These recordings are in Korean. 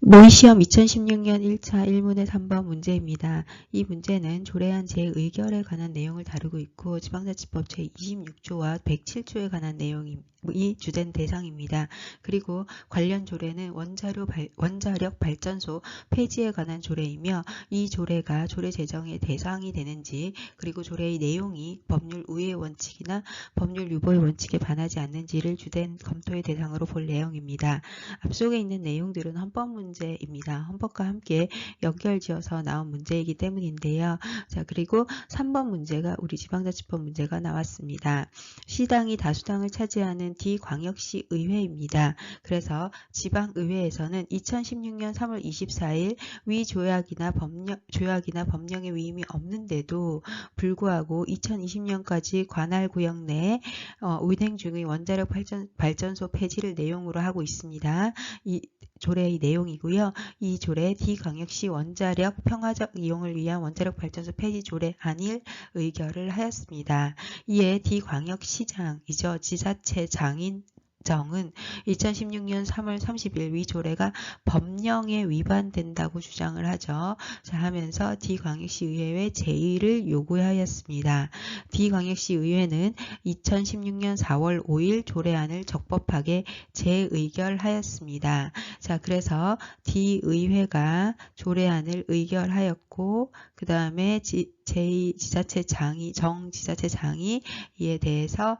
모의시험 2016년 1차 1문의 3번 문제입니다. 이 문제는 조례안 재의결에 관한 내용을 다루고 있고 지방자치법 제26조와 107조에 관한 내용이 주된 대상입니다. 그리고 관련 조례는 원자력 발전소 폐지에 관한 조례이며 이 조례가 조례 제정의 대상이 되는지 그리고 조례의 내용이 법률 우회의 원칙이나 법률 유보의 원칙에 반하지 않는지를 주된 검토의 대상으로 볼 내용입니다. 앞속에 있는 내용들은 헌법 문제입니다. 헌법과 함께 연결지어서 나온 문제이기 때문인데요. 자, 그리고 3번 문제가 우리 지방자치법 문제가 나왔습니다. 시당이 다수당을 차지하는 D광역시 의회입니다. 그래서 지방의회에서는 2016년 3월 24일 위 조약이나 법령의 위임이 없는데도 불구하고 2020년까지 관할 구역 내에 운행 중의 원자력 발전소 폐지를 내용으로 하고 있습니다. 이 조례의 내용이고요. 이 조례 D광역시 원자력 평화적 이용을 위한 원자력 발전소 폐지 조례안을 의결을 하였습니다. 이에 D광역시장이죠. 지자체장인 정은 2016년 3월 30일 위 조례가 법령에 위반된다고 주장을 하죠. 자, 하면서 D광역시의회에 제의를 요구하였습니다. D광역시의회는 2016년 4월 5일 조례안을 적법하게 재의결하였습니다. 자, 그래서 D의회가 조례안을 의결하였고 그 다음에 정지자체장이 이에 대해서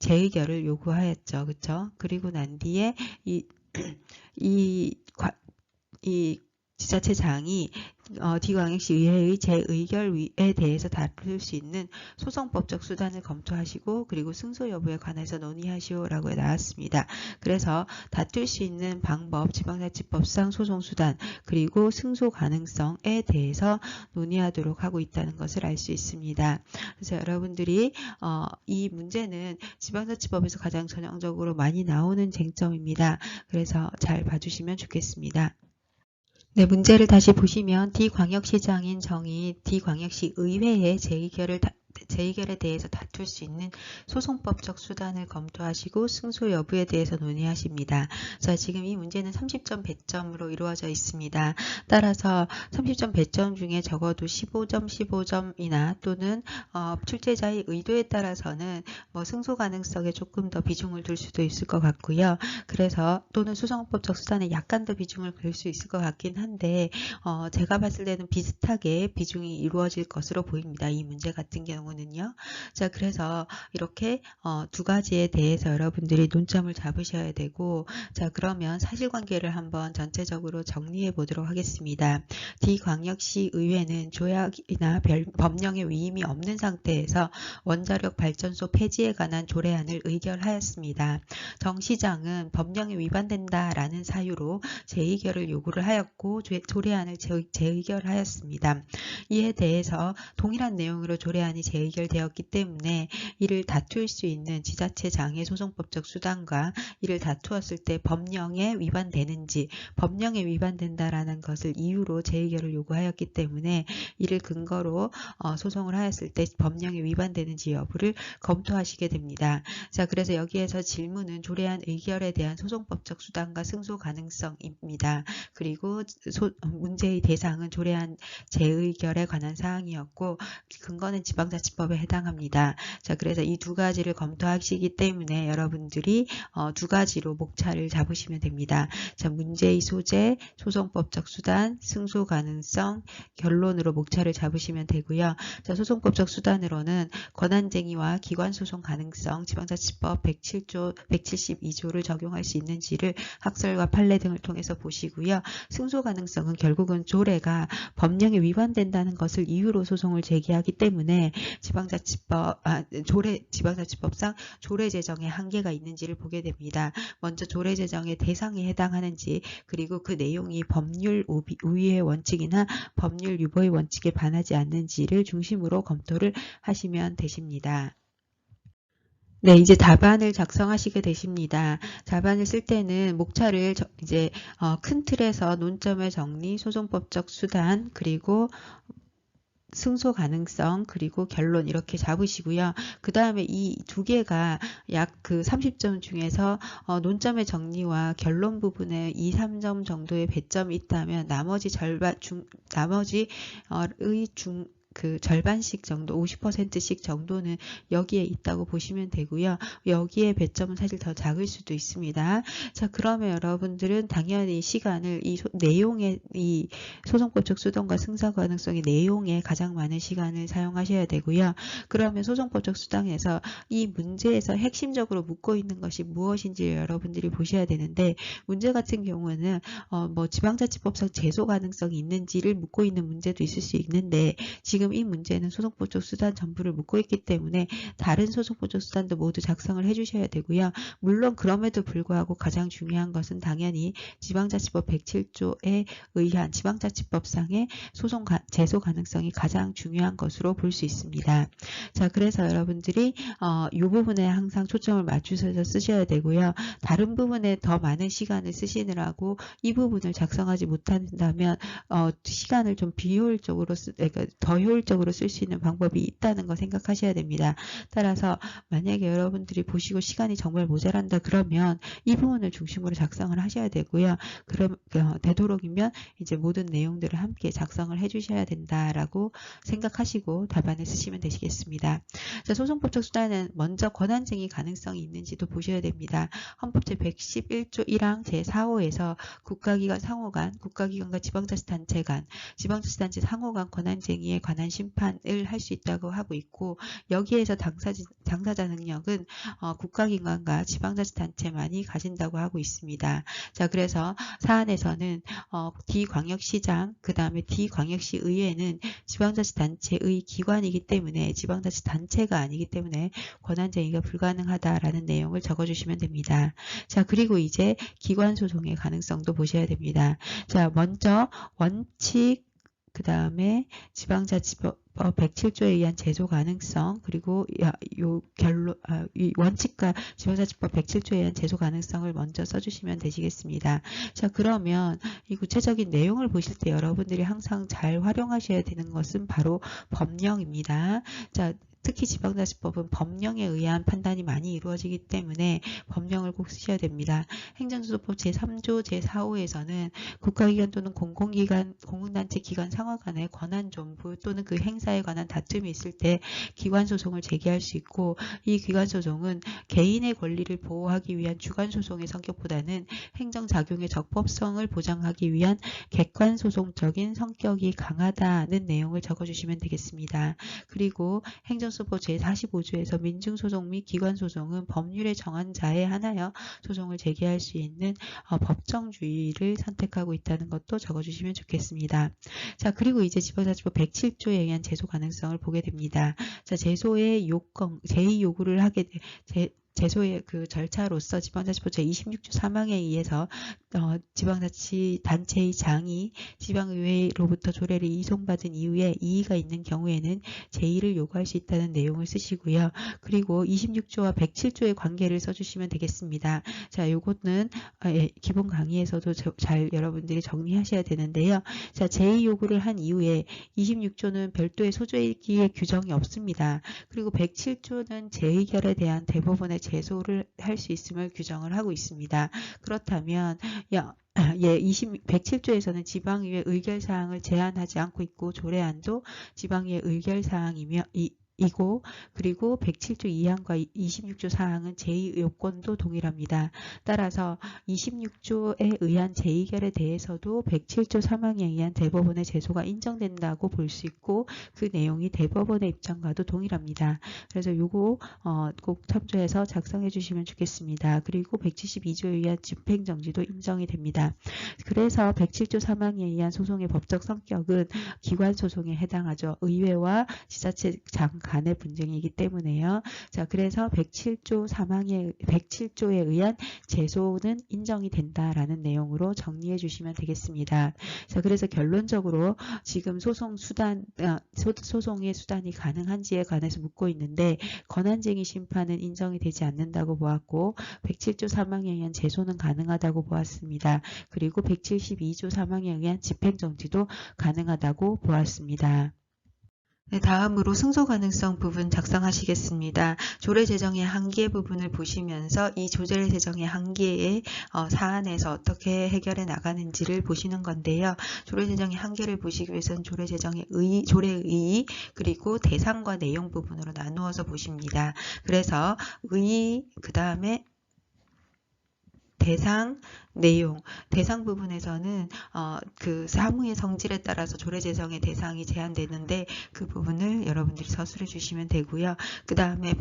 재의결을 요구하였죠. 그쵸? 그리고 난 뒤에 이 지자체장이 D광역시 의회의 재의결에 대해서 다룰 수 있는 소송법적 수단을 검토하시고 그리고 승소 여부에 관해서 논의하시오라고 나왔습니다. 그래서 다툴 수 있는 방법, 지방자치법상 소송수단 그리고 승소 가능성에 대해서 논의하도록 하고 있다는 것을 알 수 있습니다. 그래서 여러분들이 이 문제는 지방자치법에서 가장 전형적으로 많이 나오는 쟁점입니다. 그래서 잘 봐주시면 좋겠습니다. 네, 문제를 다시 보시면 D광역시장인 정이 D광역시 의회의 재의결에 대해서 다툴 수 있는 소송법적 수단을 검토하시고 승소 여부에 대해서 논의하십니다. 자, 지금 이 문제는 30점 배점으로 이루어져 있습니다. 따라서 30점 배점 중에 적어도 15점이나 또는 출제자의 의도에 따라서는 승소 가능성에 조금 더 비중을 둘 수도 있을 것 같고요. 그래서 또는 소송법적 수단에 약간 더 비중을 둘 수 있을 것 같긴 한데 제가 봤을 때는 비슷하게 비중이 이루어질 것으로 보입니다. 이 문제 같은 경우는요. 자, 그래서 이렇게 두 가지에 대해서 여러분들이 논점을 잡으셔야 되고, 자, 그러면 사실관계를 한번 전체적으로 정리해 보도록 하겠습니다. D광역시 의회는 조약이나 법령의 위임이 없는 상태에서 원자력 발전소 폐지에 관한 조례안을 의결하였습니다. 정 시장은 법령에 위반된다라는 사유로 재의결을 요구를 하였고 조례안을 재의결하였습니다. 이에 대해서 동일한 내용으로 조례안이 재의결되었기 때문에 이를 다툴 수 있는 지자체장의 소송법적 수단과 이를 다투었을 때 법령에 위반되는지 법령에 위반된다라는 것을 이유로 재의결을 요구하였기 때문에 이를 근거로 소송을 하였을 때 법령에 위반되는지 여부를 검토하시게 됩니다. 자, 그래서 여기에서 질문은 조례안 의결에 대한 소송법적 수단과 승소 가능성입니다. 그리고 문제의 대상은 조례안 재의결에 관한 사항이었고 근거는 지방자치법에 해당합니다. 자, 그래서 이 두 가지를 검토하시기 때문에 여러분들이 두 가지로 목차를 잡으시면 됩니다. 자, 문제의 소재, 소송법적 수단, 승소 가능성, 결론으로 목차를 잡으시면 되고요. 자, 소송법적 수단으로는 권한쟁의와 기관소송 가능성, 지방자치법 107조, 172조를 적용할 수 있는지를 학설과 판례 등을 통해서 보시고요. 승소 가능성은 결국은 조례가 법령에 위반된다는 것을 이유로 소송을 제기하기 때문에 지방자치법상 조례 제정에 한계가 있는지를 보게 됩니다. 먼저 조례 제정의 대상에 해당하는지 그리고 그 내용이 법률 우위의 원칙이나 법률 유보의 원칙에 반하지 않는지를 중심으로 검토를 하시면 되십니다. 네, 이제 답안을 작성하시게 되십니다. 답안을 쓸 때는 목차를 이제 큰 틀에서 논점의 정리, 소송법적 수단, 그리고 승소 가능성 그리고 결론 이렇게 잡으시고요. 그 다음에 이 두 개가 약 그 30점 중에서 논점의 정리와 결론 부분에 2, 3점 정도의 배점이 있다면 나머지 그 절반씩 정도 50%씩 정도는 여기에 있다고 보시면 되고요. 여기에 배점은 사실 더 작을 수도 있습니다. 자, 그러면 여러분들은 당연히 시간을 내용의 이 소송법적 수단과 승사 가능성의 내용에 가장 많은 시간을 사용하셔야 되고요. 그러면 소송법적 수단에서 이 문제에서 핵심적으로 묻고 있는 것이 무엇인지 여러분들이 보셔야 되는데, 문제 같은 경우는 뭐 지방자치법상 제소 가능성이 있는지를 묻고 있는 문제도 있을 수 있는데, 지금 이 문제는 소송법적 수단 전부를 묻고 있기 때문에 다른 소송법적 수단도 모두 작성을 해주셔야 되고요. 물론 그럼에도 불구하고 가장 중요한 것은 당연히 지방자치법 107조에 의한 지방자치법상의 제소 가능성이 가장 중요한 것으로 볼 수 있습니다. 자, 그래서 여러분들이 이 부분에 항상 초점을 맞추셔서 쓰셔야 되고요. 다른 부분에 더 많은 시간을 쓰시느라고 이 부분을 작성하지 못한다면 시간을 좀 비효율적으로 그러니까 더 효율적으로 쓸 수 있는 방법이 있다는 거 생각하셔야 됩니다. 따라서 만약에 여러분들이 보시고 시간이 정말 모자란다 그러면 이 부분을 중심으로 작성을 하셔야 되고요. 그럼 되도록이면 이제 모든 내용들을 함께 작성을 해주셔야 된다라고 생각하시고 답안을 쓰시면 되시겠습니다. 자, 소송법적 수단은 먼저 권한쟁의 가능성이 있는지도 보셔야 됩니다. 헌법 제111조 1항 제4호에서 국가기관 상호 간, 국가기관과 지방자치단체 간, 지방자치단체 상호 간 권한쟁의에 관한 심판을 할 수 있다고 하고 있고, 여기에서 당사자 능력은 국가기관과 지방자치단체만이 가진다고 하고 있습니다. 자, 그래서 사안에서는 D광역시장, 그 다음에 D광역시의회는 지방자치단체의 기관이기 때문에 지방자치단체가 아니기 때문에 권한쟁의가 불가능하다라는 내용을 적어주시면 됩니다. 자, 그리고 이제 기관소송의 가능성도 보셔야 됩니다. 자, 먼저 원칙, 그 다음에 지방자치법 107조에 의한 제소 가능성, 그리고 이 원칙과 지방자치법 107조에 의한 제소 가능성을 먼저 써주시면 되시겠습니다. 자, 그러면 이 구체적인 내용을 보실 때 여러분들이 항상 잘 활용하셔야 되는 것은 바로 법령입니다. 자, 특히 지방자치법은 법령에 의한 판단이 많이 이루어지기 때문에 법령을 꼭 쓰셔야 됩니다. 행정소송법 제3조 제4호에서는 국가기관 또는 공공기관, 공공단체 기관 상호 간의 권한존부 또는 그 행사에 관한 다툼이 있을 때 기관소송을 제기할 수 있고, 이 기관소송은 개인의 권리를 보호하기 위한 주관소송의 성격보다는 행정작용의 적법성을 보장하기 위한 객관소송적인 성격이 강하다는 내용을 적어주시면 되겠습니다. 그리고 행정소송법 제45조에서 민증소송 및 기관소송은 법률에 정한 자에 한하여 소송을 제기할 수 있는 법정주의를 선택하고 있다는 것도 적어주시면 좋겠습니다. 자, 그리고 이제 지방자치법 107조에 의한 제소 가능성을 보게 됩니다. 자, 제소의 요건, 제2요구를 하게 제소의 그 절차로서 지방자치법 제26조 3항에 의해서 지방자치단체의 장이 지방의회로부터 조례를 이송받은 이후에 이의가 있는 경우에는 제2를 요구할 수 있다는 내용을 쓰시고요. 그리고 26조와 107조의 관계를 써주시면 되겠습니다. 자, 요거는 기본 강의에서도 잘 여러분들이 정리하셔야 되는데요. 자, 제2 요구를 한 이후에 26조는 별도의 소재기의 규정이 없습니다. 그리고 107조는 재의결에 대한 대법원의 제소를 할 수 있음을 규정을 하고 있습니다. 그렇다면 107조에서는 지방의회 의결사항을 제한하지 않고 있고, 조례안도 지방의회 의결사항이며 그리고 107조 2항과 26조 4항은 제2요건도 동일합니다. 따라서 26조에 의한 재의결에 대해서도 107조 3항에 의한 대법원의 제소가 인정된다고 볼 수 있고, 그 내용이 대법원의 입장과도 동일합니다. 그래서 요거 꼭 참조해서 작성해 주시면 좋겠습니다. 그리고 172조에 의한 집행정지도 인정이 됩니다. 그래서 107조 3항에 의한 소송의 법적 성격은 기관소송에 해당하죠. 의회와 지자체장 간의 분쟁이기 때문에요. 자, 그래서 107조에 의한 제소는 인정이 된다라는 내용으로 정리해 주시면 되겠습니다. 자, 그래서 결론적으로 지금 소송의 수단이 가능한지에 관해서 묻고 있는데, 권한쟁의 심판은 인정이 되지 않는다고 보았고, 107조 3항에 의한 제소는 가능하다고 보았습니다. 그리고 172조 3항에 의한 집행정지도 가능하다고 보았습니다. 네, 다음으로 승소 가능성 부분 작성하시겠습니다. 조례 제정의 한계 부분을 보시면서 이 조례 제정의 한계의 사안에서 어떻게 해결해 나가는지를 보시는 건데요. 조례 제정의 한계를 보시기 위해서는 조례 제정의 조례의 의의 그리고 대상과 내용 부분으로 나누어서 보십니다. 그래서 의의 그 다음에 대상, 내용, 대상 부분에서는 그 사무의 성질에 따라서 조례 제정의 대상이 제한되는데 그 부분을 여러분들이 서술해 주시면 되고요. 그 다음에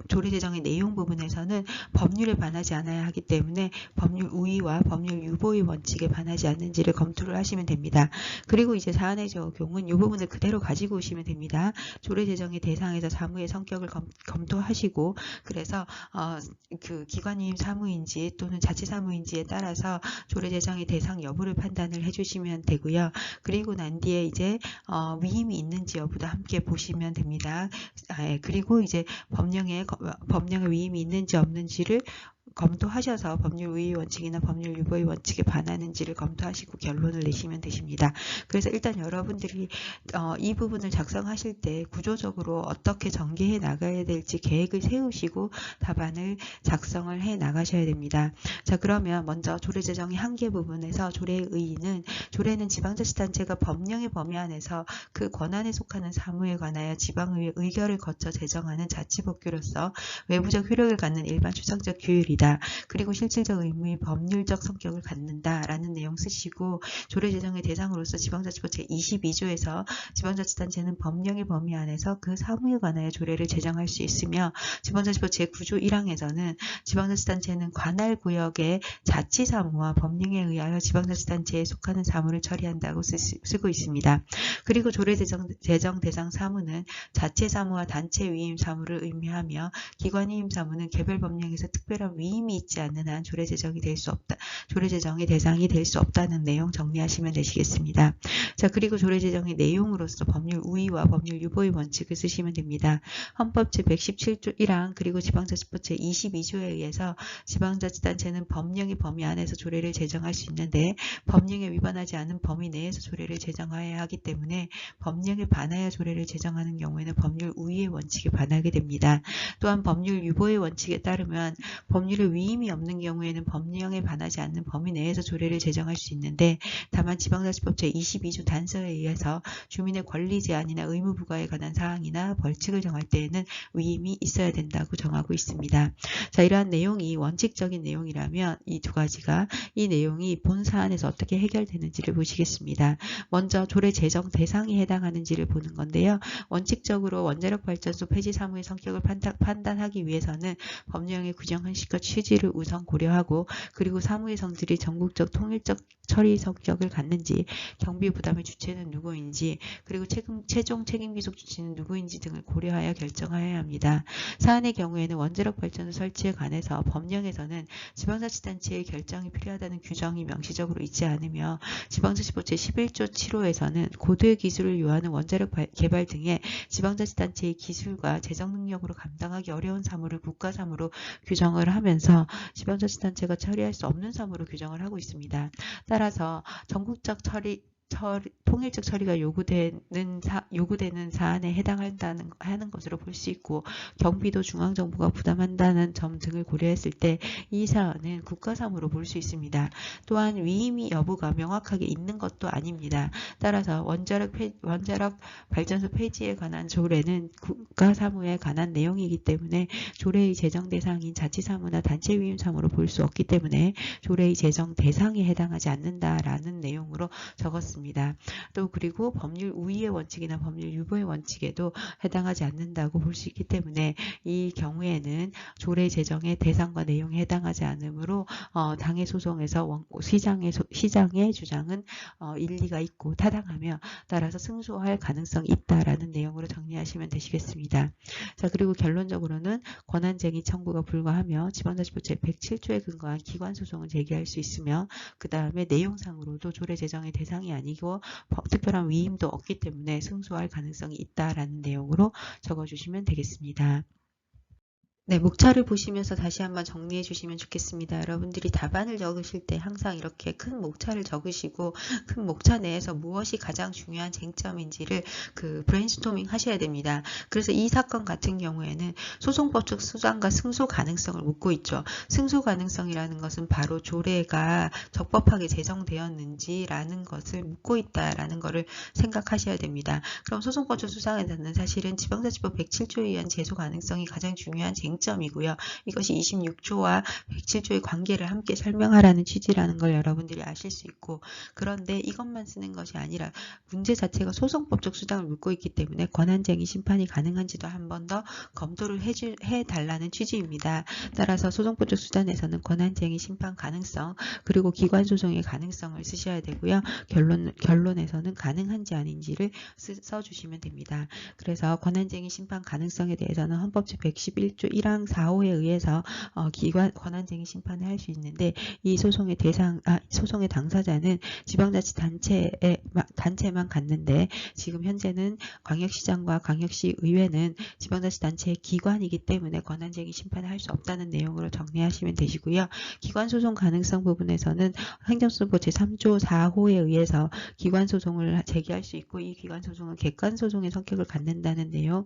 조례 제정의 내용 부분에서는 법률에 반하지 않아야 하기 때문에 법률 우위와 법률 유보의 원칙에 반하지 않는지를 검토를 하시면 됩니다. 그리고 이제 사안의 적용은 이 부분을 그대로 가지고 오시면 됩니다. 조례 제정의 대상에서 사무의 성격을 검토하시고 그래서 그 기관위임 사무인지 또는 자치사무인지에 따라서 조례 제정의 대상 여부를 판단을 해주시면 되고요. 그리고 난 뒤에 이제 위임이 있는지 여부도 함께 보시면 됩니다. 그리고 이제 법령에 위임이 있는지 없는지를 검토하셔서 법률 우위 원칙이나 법률 유보의 원칙에 반하는지를 검토하시고 결론을 내시면 되십니다. 그래서 일단 여러분들이 이 부분을 작성하실 때 구조적으로 어떻게 전개해 나가야 될지 계획을 세우시고 답안을 작성을 해 나가셔야 됩니다. 자, 그러면 먼저 조례 제정의 한계 부분에서 조례의 의의는 조례는 지방자치단체가 법령의 범위 안에서 그 권한에 속하는 사무에 관하여 지방의회 의결을 거쳐 제정하는 자치법규로서 외부적 효력을 갖는 일반 추상적 규율이다. 그리고 실질적 의무의 법률적 성격을 갖는다라는 내용 쓰시고 조례 제정의 대상으로서 지방자치법 제22조에서 지방자치단체는 법령의 범위 안에서 그 사무에 관하여 조례를 제정할 수 있으며 지방자치법 제9조 1항에서는 지방자치단체는 관할 구역의 자치사무와 법령에 의하여 지방자치단체에 속하는 사무를 처리한다고 쓰고 있습니다. 그리고 조례 제정 대상 사무는 자체사무와 단체 위임 사무를 의미하며 기관위임 사무는 개별 법령에서 특별한 위임이 있지 않는 한 조례 제정이 될 수 없다. 조례 제정의 대상이 될 수 없다는 내용 정리하시면 되시겠습니다. 자, 그리고 조례 제정의 내용으로서 법률 우위와 법률 유보의 원칙을 쓰시면 됩니다. 헌법 제117조 1항 그리고 지방자치법 제22조에 의해서 지방자치단체는 법령의 범위 안에서 조례를 제정할 수 있는데 법령에 위반하지 않은 범위 내에서 조례를 제정해야 하기 때문에 법령에 반하여 조례를 제정하는 경우에는 법률 우위의 원칙에 반하게 됩니다. 또한 법률 유보의 원칙에 따르면 법률에 위임이 없는 경우에는 법령에 반하지 않는 범위 내에서 조례를 제정할 수 있는데 다만 지방자치법 제22조 단서에 의해서 주민의 권리 제한이나 의무 부과에 관한 사항이나 벌칙을 정할 때에는 위임이 있어야 된다고 정하고 있습니다. 자, 이러한 내용이 원칙적인 내용이라면 이 두 가지가 이 내용이 본 사안에서 어떻게 해결되는지를 보시겠습니다. 먼저 조례 제정 대상이 해당하는지를 보는 건데요. 원칙적으로 원자력 발전소 폐지 사무의 성격을 판단하기 위해서는 법령의 규정한 식과 취지를 우선 고려하고 그리고 사무의 성질이 전국적 통일적 처리 성격을 갖는지 경비 부담의 주체는 누구인지 그리고 최종 책임 귀속 주체는 누구인지 등을 고려하여 결정하여야 합니다. 사안의 경우에는 원자력 발전소 설치에 관해서 법령에서는 지방자치단체의 결정이 필요하다는 규정이 명시적으로 있지 않으며 지방자치법 제11조 7호에서는 고도의 기술을 요하는 원자력 개발 등의 지방자치단체의 기술과 재정 능력으로 감당하기 어려운 사무를 국가사무로 규정을 하면서 지방자치단체가 처리할 수 없는 사무로 규정을 하고 있습니다. 따라서 전국적 통일적 처리가 요구되는 사안에 하는 것으로 볼 수 있고 경비도 중앙정부가 부담한다는 점 등을 고려했을 때 이 사안은 국가사무로 볼 수 있습니다. 또한 위임이 여부가 명확하게 있는 것도 아닙니다. 따라서 원자력 발전소 폐지에 관한 조례는 국가사무에 관한 내용이기 때문에 조례의 제정 대상인 자치사무나 단체 위임 사무로 볼 수 없기 때문에 조례의 제정 대상에 해당하지 않는다라는 내용으로 적었습니다. 또 그리고 법률 우위의 원칙이나 법률 유보의 원칙에도 해당하지 않는다고 볼 수 있기 때문에 이 경우에는 조례 제정의 대상과 내용에 해당하지 않으므로 당해 소송에서 시장의 주장은 일리가 있고 타당하며 따라서 승소할 가능성이 있다라는 내용으로 정리하시면 되시겠습니다. 자, 그리고 결론적으로는 권한쟁의 청구가 불가하며 지방자치법 제107조에 근거한 기관소송을 제기할 수 있으며 그 다음에 내용상으로도 조례 제정의 대상이 아니고 특별한 위임도 없기 때문에 승소할 가능성이 있다라는 내용으로 적어주시면 되겠습니다. 네, 목차를 보시면서 다시 한번 정리해 주시면 좋겠습니다. 여러분들이 답안을 적으실 때 항상 이렇게 큰 목차를 적으시고 큰 목차 내에서 무엇이 가장 중요한 쟁점인지를 브레인스토밍 하셔야 됩니다. 그래서 이 사건 같은 경우에는 소송법적 수단과 승소 가능성을 묻고 있죠. 승소 가능성이라는 것은 바로 조례가 적법하게 제정되었는지라는 것을 묻고 있다라는 것을 생각하셔야 됩니다. 그럼 소송법적 수단에서는 사실은 지방자치법 107조에 의한 제소 가능성이 가장 중요한 쟁점이고요. 이것이 26조와 107조의 관계를 함께 설명하라는 취지라는 걸 여러분들이 아실 수 있고, 그런데 이것만 쓰는 것이 아니라 문제 자체가 소송법적 수단을 묻고 있기 때문에 권한쟁의 심판이 가능한지도 한 번 더 검토를 해달라는 취지입니다. 따라서 소송법적 수단에서는 권한쟁의 심판 가능성 그리고 기관소송의 가능성을 쓰셔야 되고요. 결론에서는 가능한지 아닌지를 써주시면 됩니다. 그래서 권한쟁의 심판 가능성에 대해서는 헌법 제111조 1항 4호에 의해서 권한쟁의 심판을 할 수 있는데, 이 소송의 소송의 당사자는 지방자치단체만 갔는데, 지금 현재는 광역시장과 광역시의회는 지방자치단체의 기관이기 때문에 권한쟁의 심판을 할 수 없다는 내용으로 정리하시면 되시고요. 기관소송 가능성 부분에서는 행정소송법 제3조 4호에 의해서 기관소송을 제기할 수 있고, 이 기관소송은 객관소송의 성격을 갖는다는 내용,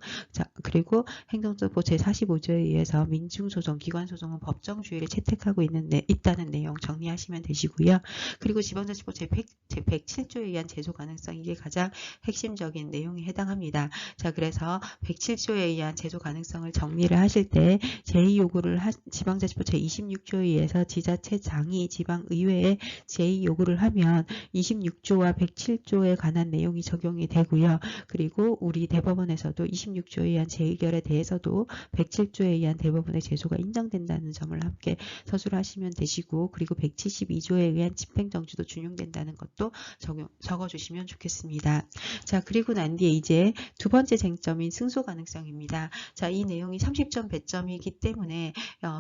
그리고 행정소송법 제45조에 의해서 민중소송, 기관소송은 법정주의를 채택하고 있다는 내용 정리하시면 되시고요. 그리고 지방자치법 제107조에 의한 제소 가능성, 이게 가장 핵심적인 내용에 해당합니다. 자, 그래서 107조에 의한 제소 가능성을 정리를 하실 때 제2요구를 지방자치법 제26조에 의해서 지자체장이 지방의회에 제2요구를 하면 26조와 107조에 관한 내용이 적용이 되고요. 그리고 우리 대법원에서도 26조에 의한 재의결에 대해서도 107조에 의한 대법원의 제소가 인정된다는 점을 함께 서술을 하시면 되시고, 그리고 172조에 의한 집행정지도 준용된다는 것도 적어주시면 좋겠습니다. 자, 그리고 난 뒤에 이제 두 번째 쟁점인 승소 가능성입니다. 자, 이 내용이 30점 배점이기 때문에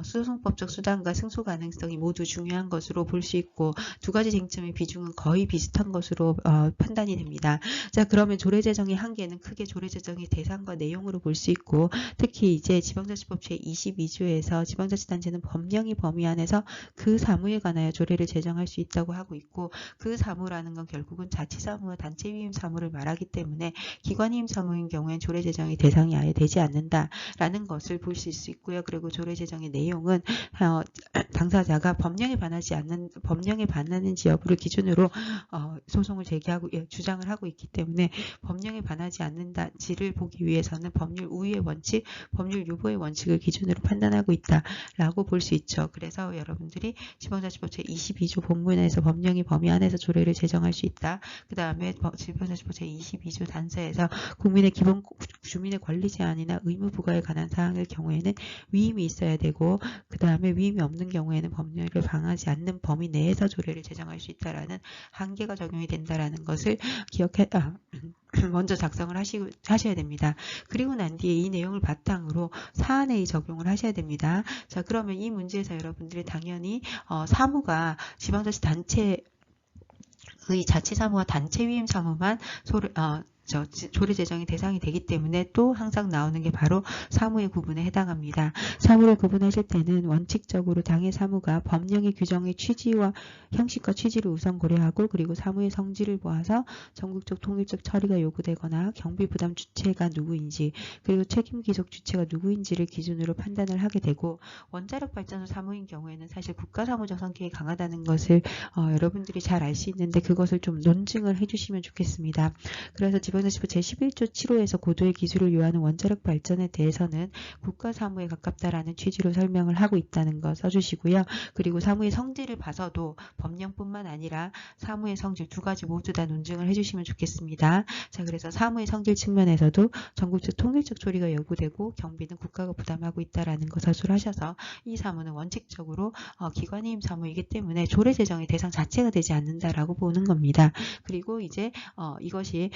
소송법적 수단과 승소 가능성이 모두 중요한 것으로 볼 수 있고, 두 가지 쟁점의 비중은 거의 비슷한 것으로 판단이 됩니다. 자, 그러면 조례제정의 한계는 크게 조례제정의 대상과 내용으로 볼 수 있고, 특히 이제 지방자치법 제22조에서 지방자치단체는 법령의 범위 안에서 그 사무에 관하여 조례를 제정할 수 있다고 하고 있고, 그 사무라는 건 결국은 자치사무와 단체위임 사무를 말하기 때문에 기관위임 사무인 경우엔 조례 제정의 대상이 아예 되지 않는다라는 것을 볼 수 있고요. 그리고 조례 제정의 내용은 당사자가 법령에 반하는지 여부를 기준으로 소송을 제기하고 주장을 하고 있기 때문에 법령에 반하지 않는지를 보기 위해서는 법률 우위의 원칙, 법률 유보의 원칙을 기준으로 판단하고 있다라고 볼 수 있죠. 그래서 여러분들이 지방자치법 제22조 본문에서 법령의 범위 안에서 조례를 제정할 수 있다. 그 다음에 지방자치법 제22조 단서에서 국민의 주민의 권리 제한이나 의무 부과에 관한 사항의 경우에는 위임이 있어야 되고, 그 다음에 위임이 없는 경우에는 법률을 방하지 않는 범위 내에서 조례를 제정할 수 있다라는 한계가 적용이 된다라는 것을 먼저 작성을 하셔야 됩니다. 그리고 난 뒤에 이 내용을 바탕으로 사안에 적용을 하셔야 됩니다. 자, 그러면 이 문제에서 여러분들이 당연히 사무가 지방자치단체의 자치사무와 단체위임 사무만 조례 제정의 대상이 되기 때문에 또 항상 나오는 게 바로 사무의 구분에 해당합니다. 사무를 구분하실 때는 원칙적으로 당의 사무가 법령의 규정의 취지와 형식과 취지를 우선 고려하고, 그리고 사무의 성질을 보아서 전국적 통일적 처리가 요구되거나 경비 부담 주체가 누구인지, 그리고 책임 기속 주체가 누구인지를 기준으로 판단을 하게 되고, 원자력 발전소 사무인 경우에는 사실 국가사무적 성격이 강하다는 것을 여러분들이 잘 알 수 있는데, 그것을 좀 논증을 해주시면 좋겠습니다. 그래서 지방자치법 제11조 7호에서 고도의 기술을 요하는 원자력 발전에 대해서는 국가사무에 가깝다라는 취지로 설명을 하고 있다는 거 써주시고요. 그리고 사무의 성질을 봐서도 법령뿐만 아니라 사무의 성질 두 가지 모두 다 논증을 해주시면 좋겠습니다. 자, 그래서 사무의 성질 측면에서도 전국적 통일적 처리가 요구되고 경비는 국가가 부담하고 있다라는 거 서술하셔서 이 사무는 원칙적으로 기관위임 사무이기 때문에 조례 제정의 대상 자체가 되지 않는다라고 보는 겁니다. 그리고 이제 이것이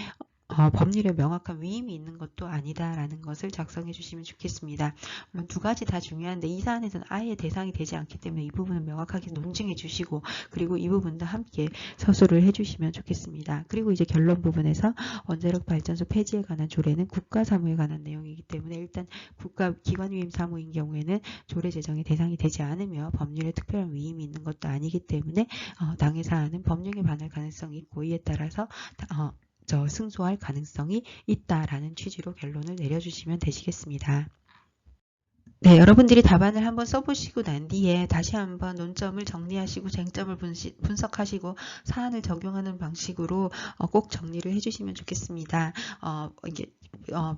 법률에 명확한 위임이 있는 것도 아니다라는 것을 작성해 주시면 좋겠습니다. 물론 두 가지 다 중요한데 이 사안에서는 아예 대상이 되지 않기 때문에 이 부분은 명확하게 논증해 주시고 그리고 이 부분도 함께 서술을 해 주시면 좋겠습니다. 그리고 이제 결론 부분에서 원자력 발전소 폐지에 관한 조례는 국가 사무에 관한 내용이기 때문에 일단 국가 기관 위임 사무인 경우에는 조례 제정의 대상이 되지 않으며 법률에 특별한 위임이 있는 것도 아니기 때문에 당해 사안은 법령에 반할 가능성이 있고 이에 따라서 승소할 가능성이 있다라는 취지로 결론을 내려주시면 되시겠습니다. 네, 여러분들이 답안을 한번 써보시고 난 뒤에 다시 한번 논점을 정리하시고 쟁점을 분석하시고 사안을 적용하는 방식으로 꼭 정리를 해주시면 좋겠습니다. 이게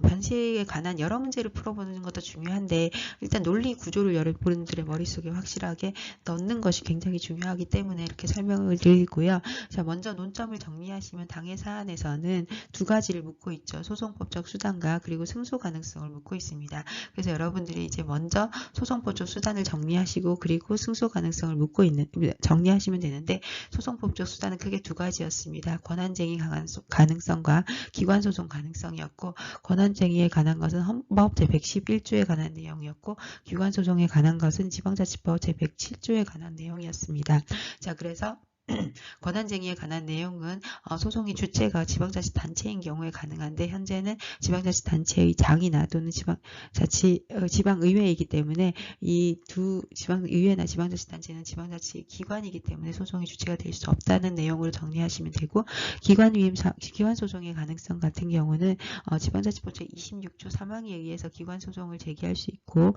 변시에 관한 여러 문제를 풀어보는 것도 중요한데 일단 논리 구조를 여러분들의 머릿속에 확실하게 넣는 것이 굉장히 중요하기 때문에 이렇게 설명을 드리고요. 자, 먼저 논점을 정리하시면 당해 사안에서는 두 가지를 묻고 있죠. 소송법적 수단과 그리고 승소 가능성을 묻고 있습니다. 그래서 여러분들이 이제 먼저 소송법적 수단을 정리하시고 그리고 승소 가능성을 정리하시면 되는데 소송법적 수단은 크게 두 가지였습니다. 권한쟁의 가능성과 기관소송 가능성이었고 권한쟁의에 관한 것은 헌법 제111조에 관한 내용이었고 기관소송에 관한 것은 지방자치법 제107조에 관한 내용이었습니다. 자, 그래서 권한쟁의에 관한 내용은 소송의 주체가 지방자치단체인 경우에 가능한데 현재는 지방자치단체의 장이나 또는 지방의회이기 때문에 이 두 지방의회나 지방자치단체는 지방자치기관이기 때문에 소송의 주체가 될 수 없다는 내용으로 정리하시면 되고 기관소송의 가능성 같은 경우는 지방자치법 제26조 3항에 의해서 기관소송을 제기할 수 있고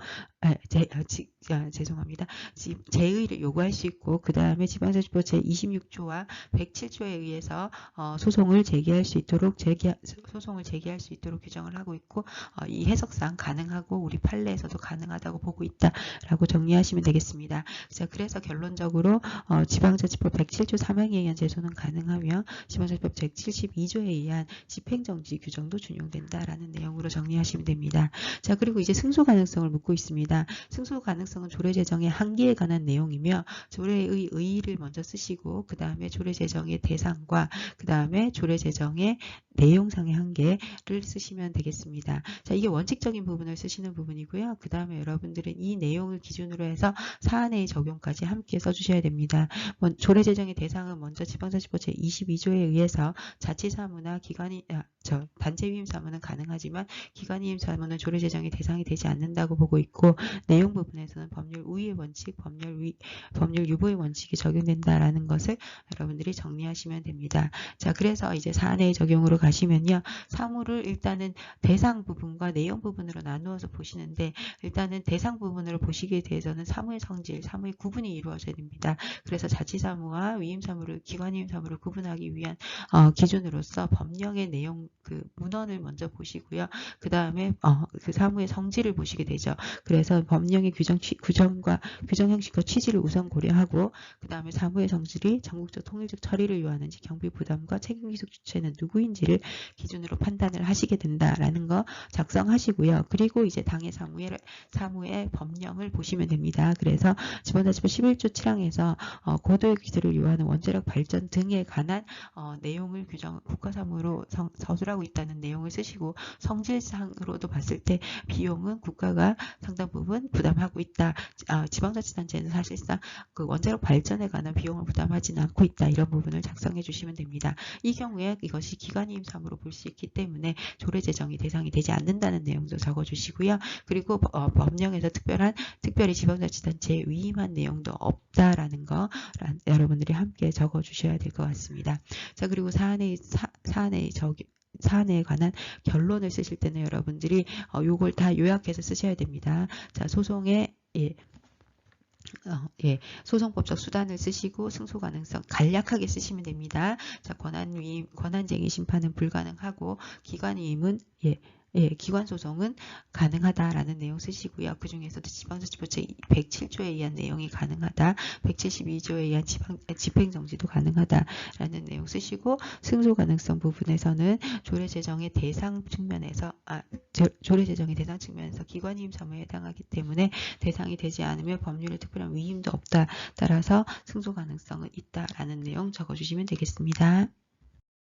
죄송합니다. 제의를 요구할 수 있고 그 다음에 지방자치법 제26조와 107조에 의해서 소송을 제기할 수 있도록 규정을 하고 있고 이 해석상 가능하고 우리 판례에서도 가능하다고 보고 있다라고 정리하시면 되겠습니다. 자, 그래서 결론적으로 지방자치법 107조 3항에 의한 제소는 가능하며 지방자치법 172조에 의한 집행정지 규정도 준용된다라는 내용으로 정리하시면 됩니다. 자, 그리고 이제 승소 가능성을 묻고 있습니다. 승소 가능성은 조례 제정의 한계에 관한 내용이며 조례의 의의를 먼저 쓰시고 그 다음에 조례 제정의 대상과 그 다음에 조례 제정의 내용상의 한계를 쓰시면 되겠습니다. 자, 이게 원칙적인 부분을 쓰시는 부분이고요. 그 다음에 여러분들은 이 내용을 기준으로 해서 사안의 적용까지 함께 써주셔야 됩니다. 조례 제정의 대상은 먼저 지방자치법 제22조에 의해서 자치사무나 단체위임 사무는 가능하지만 기관위임 사무는 조례 제정의 대상이 되지 않는다고 보고 있고 내용 부분에서는 법률 우위의 원칙, 법률 유보의 원칙이 적용된다라는 것을 여러분들이 정리하시면 됩니다. 자, 그래서 이제 사안의 적용으로 가시면요. 사무를 일단은 대상 부분과 내용 부분으로 나누어서 보시는데 일단은 대상 부분으로 보시기에 대해서는 사무의 성질, 사무의 구분이 이루어져야 됩니다. 그래서 자치사무와 위임사무를 기관위임사무를 구분하기 위한 기준으로서 법령의 내용 문헌을 먼저 보시고요. 그 다음에 그 사무의 성질을 보시게 되죠. 그래서 법령의 규정과 규정 형식과 취지를 우선 고려하고 그 다음에 사무의 성질이 전국적 통일적 처리를 요하는지 경비 부담과 책임 기속 주체는 누구인지를 기준으로 판단을 하시게 된다라는 거 작성하시고요. 그리고 이제 당해 사무의 법령을 보시면 됩니다. 그래서 지방자치법 11조 7항에서 고도의 기술을 요하는 원자력 발전 등에 관한 내용을 국가사무로 서술하고 있다는 내용을 쓰시고 성질상으로도 봤을 때 비용은 국가가 상당 부분 부담하고 있다. 지방자치단체는 사실상 그 원자력 발전에 관한 비용을 부담하지는 않고 있다. 이런 부분을 작성해 주시면 됩니다. 이 경우에 이것이 기관위임 사무로 볼 수 있기 때문에 조례 제정이 대상이 되지 않는다는 내용도 적어주시고요. 그리고 법령에서 특별히 지방자치단체에 위임한 내용도 없다라는 거 여러분들이 함께 적어주셔야 될 것 같습니다. 자, 그리고 사안에 관한 결론을 쓰실 때는 여러분들이 요걸 다 요약해서 쓰셔야 됩니다. 자, 소송법적 수단을 쓰시고 승소 가능성 간략하게 쓰시면 됩니다. 자, 권한쟁의 심판은 불가능하고 기관위임은 기관소송은 가능하다라는 내용 쓰시고요. 그 중에서도 지방자치법 제107조에 의한 내용이 가능하다, 172조에 의한 집행정지도 가능하다라는 내용 쓰시고 승소 가능성 부분에서는 조례 제정의 대상 측면에서 기관위임 사무에 해당하기 때문에 대상이 되지 않으며 법률에 특별한 위임도 없다. 따라서 승소 가능성은 있다라는 내용 적어주시면 되겠습니다.